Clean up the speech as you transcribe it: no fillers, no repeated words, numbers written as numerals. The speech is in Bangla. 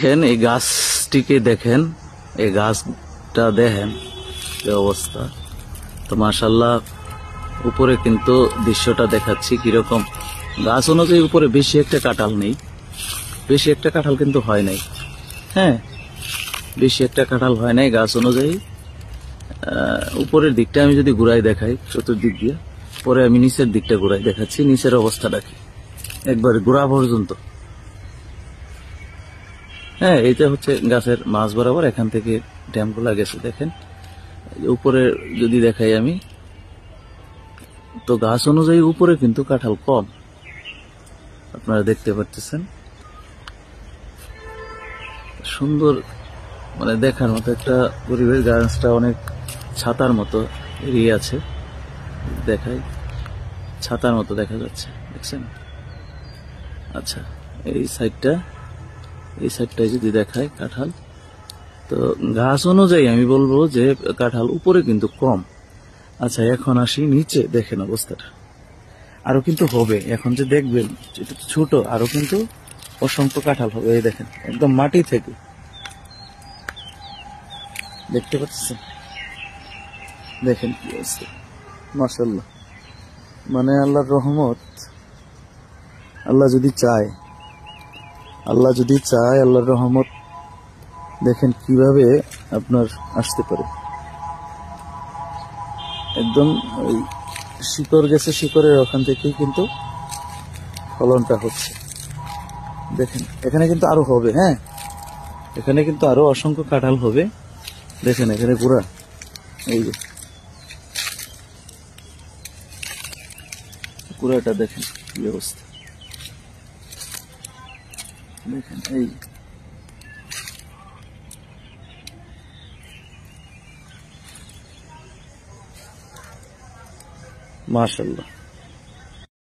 দেখেন এই গাছটিকে দেখেন, এই গাছটা দেখেন কি অবস্থা। তো মাশাআল্লাহ উপরে কিন্তু দৃশ্যটা দেখাচ্ছি কিরকম। গাছ অনুযায়ী উপরে বেশি একটা কাঁঠাল নেই, বেশি একটা কাঁঠাল কিন্তু হয় নাই। হ্যাঁ, বেশি একটা কাঁঠাল হয় নাই গাছ অনুযায়ী। উপরের দিকটা আমি যদি ঘুরাই দেখাই চতুর্দিক দিয়ে, পরে আমি নিচের দিকটা ঘুরাই দেখাচ্ছি নিচের অবস্থাটা কি একবারে গোড়া পর্যন্ত। হ্যাঁ, এইটা হচ্ছে গাছের মাছ বরাবর, এখান থেকে ড্যামগুলা গেছে দেখেন। উপরে যদি দেখাই আমি, তো গাছ অনুযায়ী উপরে কিন্তু কাঁঠাল কম, আপনারা দেখতে পাচ্ছেন। সুন্দর মানে দেখার মতো একটা পরিবেশ। গাছটা অনেক ছাতার মতো এরিয়া আছে, দেখাই ছাতার মতো দেখা যাচ্ছে, দেখছেন। আচ্ছা, এই সাইডটায় যদি দেখায় কাঁঠাল, তো গাছ অনুযায়ী আমি বলবো যে কাঁঠাল উপরে কিন্তু কম। আচ্ছা, এখন আসি নিচে, দেখেন অবস্থাটা। আরো কিন্তু হবে, এখন যে দেখবেন এটা ছোট, আরো কিন্তু অসংখ্য কাঁঠাল হবে। এই দেখেন একদম মাটি থেকে দেখতে পাচ্ছেন, দেখেন কি অবস্থা। মাশাআল্লাহ, মানে আল্লাহর রহমত। আল্লাহ যদি চায়, আল্লাহর রহমত দেখেন কিভাবে আপনার আসতে পারে। একদম ওই শিকড় গেছে, শিকড়ের ওখান থেকেই কিন্তু ফলনটা হচ্ছে। দেখেন এখানে কিন্তু আরো হবে। হ্যাঁ, এখানে কিন্তু আরো অসংখ্য কাঁঠাল হবে। দেখেন এখানে পুরা, এই যে পুরাটা দেখেন কি অবস্থা। দেখেন এই মাশাআল্লাহ।